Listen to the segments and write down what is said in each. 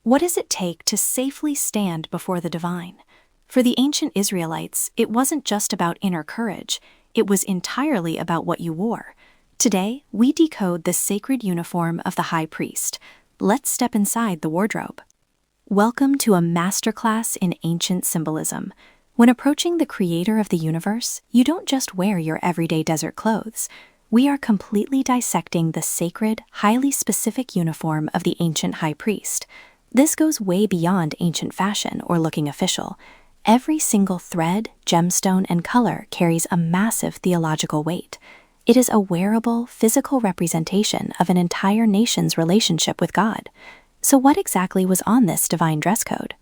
What does it take to safely stand before the divine? For the ancient Israelites, it wasn't just about inner courage, it was entirely about what you wore. Today, we decode the sacred uniform of the high priest. Let's step inside the wardrobe. Welcome to a masterclass in ancient symbolism. When approaching the creator of the universe, you don't just wear your everyday desert clothes. We are completely dissecting the sacred, highly specific uniform of the ancient high priest. This goes way beyond ancient fashion or looking official. Every single thread, gemstone, and color carries a massive theological weight. It is a wearable, physical representation of an entire nation's relationship with God. So what exactly was on this divine dress code?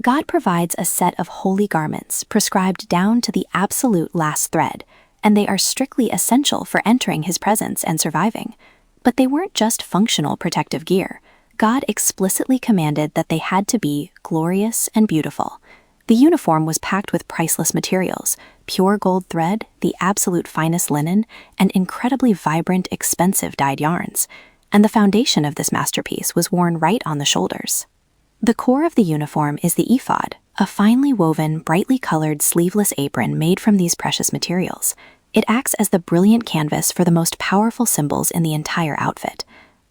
God provides a set of holy garments prescribed down to the absolute last thread, and they are strictly essential for entering his presence and surviving. But they weren't just functional protective gear. God explicitly commanded that they had to be glorious and beautiful. The uniform was packed with priceless materials, pure gold thread, the absolute finest linen, and incredibly vibrant, expensive dyed yarns. And the foundation of this masterpiece was worn right on the shoulders. The core of the uniform is the ephod, a finely woven, brightly colored sleeveless apron made from these precious materials. It acts as the brilliant canvas for the most powerful symbols in the entire outfit.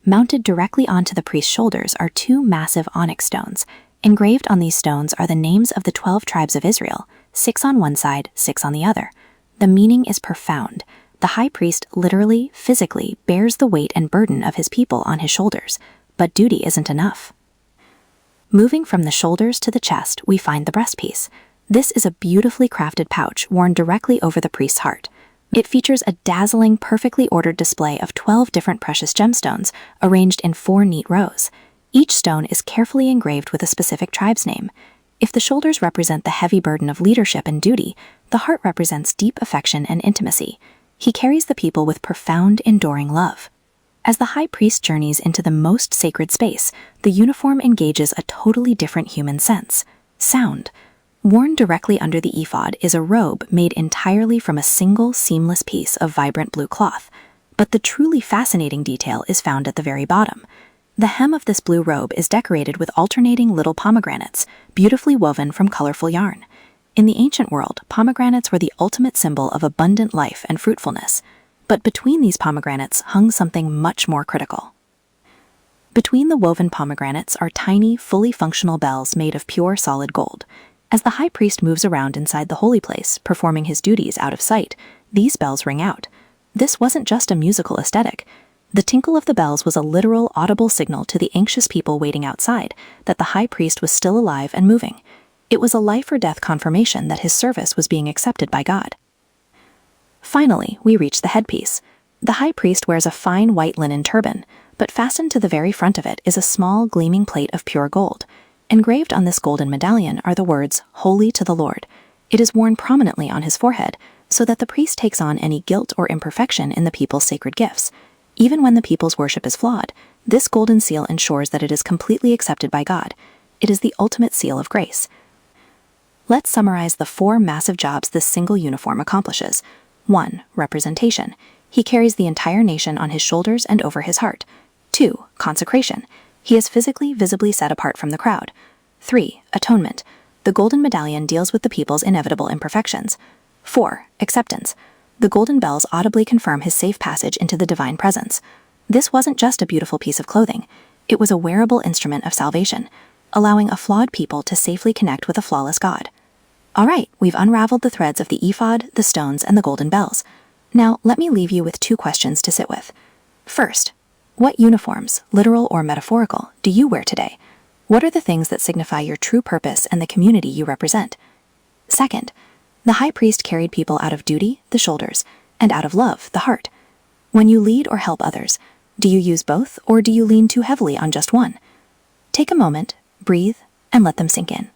Mounted directly onto the priest's shoulders are two massive onyx stones. Engraved on these stones are the names of the 12 tribes of Israel, 6 on one side, 6 on the other. The meaning is profound. The high priest literally, physically, bears the weight and burden of his people on his shoulders, but duty isn't enough. Moving from the shoulders to the chest, we find the breastpiece. This is a beautifully crafted pouch worn directly over the priest's heart. It features a dazzling, perfectly ordered display of 12 different precious gemstones arranged in 4 neat rows. Each stone is carefully engraved with a specific tribe's name. If the shoulders represent the heavy burden of leadership and duty, the heart represents deep affection and intimacy. He carries the people with profound, enduring love. As the high priest journeys into the most sacred space, the uniform engages a totally different human sense: sound. Worn directly under the ephod is a robe made entirely from a single seamless piece of vibrant blue cloth. But the truly fascinating detail is found at the very bottom. The hem of this blue robe is decorated with alternating little pomegranates, beautifully woven from colorful yarn. In the ancient world, pomegranates were the ultimate symbol of abundant life and fruitfulness. But between these pomegranates hung something much more critical. Between the woven pomegranates are tiny, fully functional bells made of pure solid gold. As the high priest moves around inside the holy place, performing his duties out of sight, these bells ring out. This wasn't just a musical aesthetic. The tinkle of the bells was a literal, audible signal to the anxious people waiting outside that the high priest was still alive and moving. It was a life-or-death confirmation that his service was being accepted by God. Finally, we reach the headpiece. The high priest wears a fine white linen turban, but fastened to the very front of it is a small, gleaming plate of pure gold. Engraved on this golden medallion are the words, "Holy to the Lord." It is worn prominently on his forehead, so that the priest takes on any guilt or imperfection in the people's sacred gifts. Even when the people's worship is flawed, this golden seal ensures that it is completely accepted by God. It is the ultimate seal of grace. Let's summarize the 4 massive jobs this single uniform accomplishes. 1. Representation. He carries the entire nation on his shoulders and over his heart. 2. Consecration. He is physically, visibly set apart from the crowd. 3. Atonement. The golden medallion deals with the people's inevitable imperfections. 4. Acceptance. The golden bells audibly confirm his safe passage into the divine presence. This wasn't just a beautiful piece of clothing. It was a wearable instrument of salvation, allowing a flawed people to safely connect with a flawless God. All right, we've unraveled the threads of the ephod, the stones, and the golden bells. Now, let me leave you with 2 questions to sit with. First, what uniforms, literal or metaphorical, do you wear today? What are the things that signify your true purpose and the community you represent? Second, the high priest carried people out of duty, the shoulders, and out of love, the heart. When you lead or help others, do you use both, or do you lean too heavily on just one? Take a moment, breathe, and let them sink in.